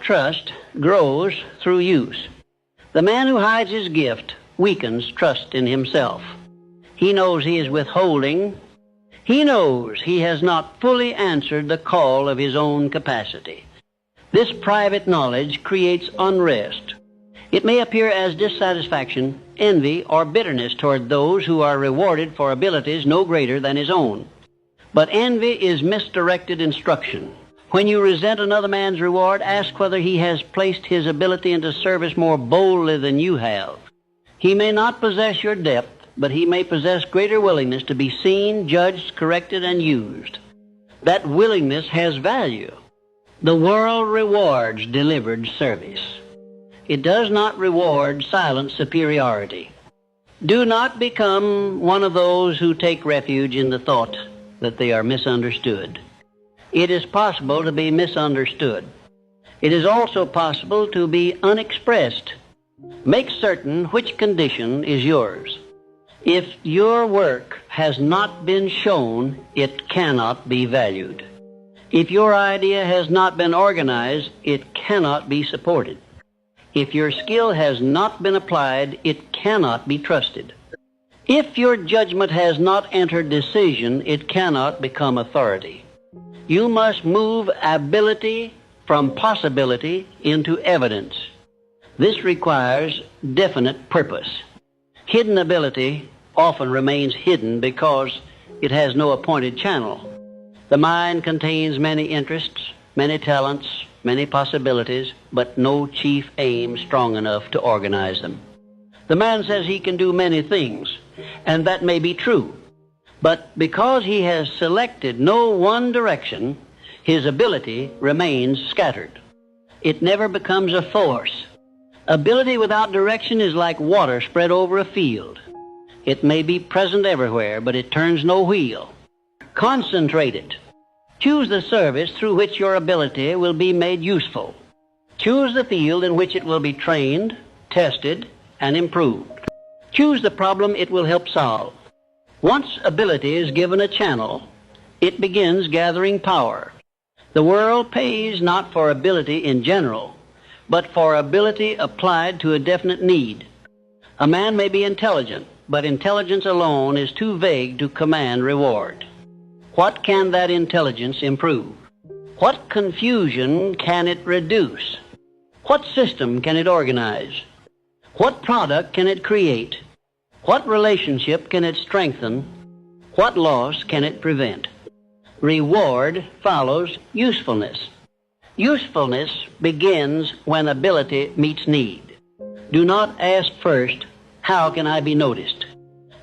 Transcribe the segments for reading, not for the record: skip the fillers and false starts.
trust grows through use. The man who hides his gift weakens trust in himself. He knows he is withholding. He knows he has not fully answered the call of his own capacity. This private knowledge creates unrest. It may appear as dissatisfaction, envy, or bitterness toward those who are rewarded for abilities no greater than his own. But envy is misdirected instruction. When you resent another man's reward, ask whether he has placed his ability into service more boldly than you have. He may not possess your depth, but he may possess greater willingness to be seen, judged, corrected, and used. That willingness has value. The world rewards delivered service. It does not reward silent superiority. Do not become one of those who take refuge in the thought that they are misunderstood. It is possible to be misunderstood. It is also possible to be unexpressed. Make certain which condition is yours. If your work has not been shown, it cannot be valued. If your idea has not been organized, it cannot be supported. If your skill has not been applied, it cannot be trusted. If your judgment has not entered decision, it cannot become authority. You must move ability from possibility into evidence. This requires definite purpose. Hidden ability often remains hidden because it has no appointed channel. The mind contains many interests, many talents, many possibilities, but no chief aim strong enough to organize them. The man says he can do many things, and that may be true. But because he has selected no one direction, his ability remains scattered. It never becomes a force. Ability without direction is like water spread over a field. It may be present everywhere, but it turns no wheel. Concentrate it. Choose the service through which your ability will be made useful. Choose the field in which it will be trained, tested, and improved. Choose the problem it will help solve. Once ability is given a channel, it begins gathering power. The world pays not for ability in general, but for ability applied to a definite need. A man may be intelligent, but intelligence alone is too vague to command reward. What can that intelligence improve? What confusion can it reduce? What system can it organize? What product can it create? What relationship can it strengthen? What loss can it prevent? Reward follows usefulness. Usefulness begins when ability meets need. Do not ask first, how can I be noticed?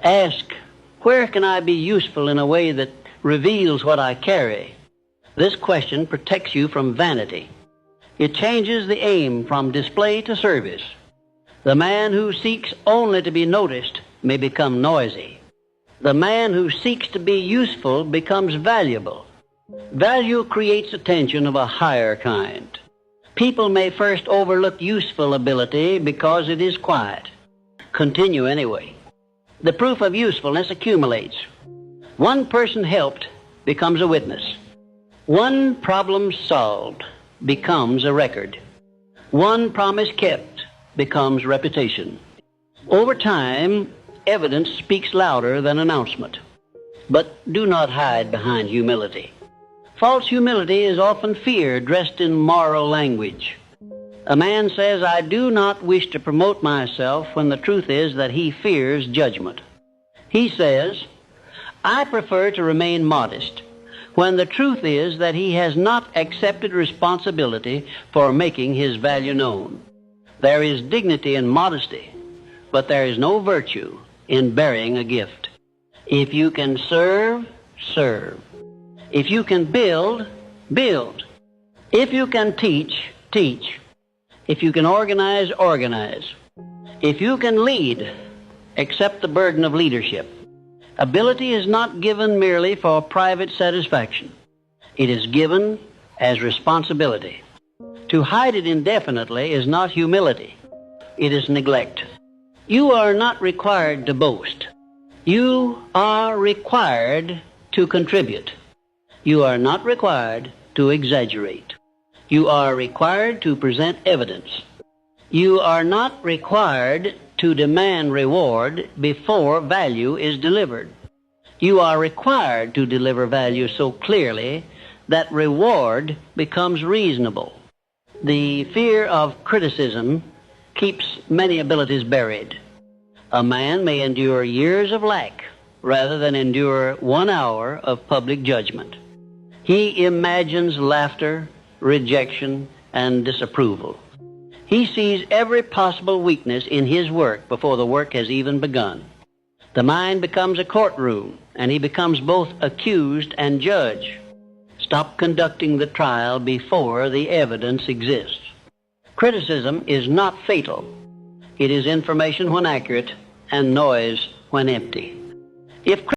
Ask, where can I be useful in a way that reveals what I carry? This question protects you from vanity. It changes the aim from display to service. The man who seeks only to be noticed may become noisy. The man who seeks to be useful becomes valuable. Value creates attention of a higher kind. People may first overlook useful ability because it is quiet. Continue anyway. The proof of usefulness accumulates. One person helped becomes a witness. One problem solved becomes a record. One promise kept becomes reputation. Over time, evidence speaks louder than announcement. But do not hide behind humility. False humility is often fear dressed in moral language. A man says, I do not wish to promote myself, when the truth is that he fears judgment. He says, I prefer to remain modest, when the truth is that he has not accepted responsibility for making his value known. There is dignity in modesty, but there is no virtue in burying a gift. If you can serve, serve. If you can build, build. If you can teach, teach. If you can organize, organize. If you can lead, accept the burden of leadership. Ability is not given merely for private satisfaction. It is given as responsibility. To hide it indefinitely is not humility. It is neglect. You are not required to boast. You are required to contribute. You are not required to exaggerate. You are required to present evidence. You are not required to demand reward before value is delivered. You are required to deliver value so clearly that reward becomes reasonable. The fear of criticism keeps many abilities buried. A man may endure years of lack rather than endure 1 hour of public judgment. He imagines laughter, rejection, and disapproval. He sees every possible weakness in his work before the work has even begun. The mind becomes a courtroom, and he becomes both accused and judge. Stop conducting the trial before the evidence exists. Criticism is not fatal. It is information when accurate and noise when empty. If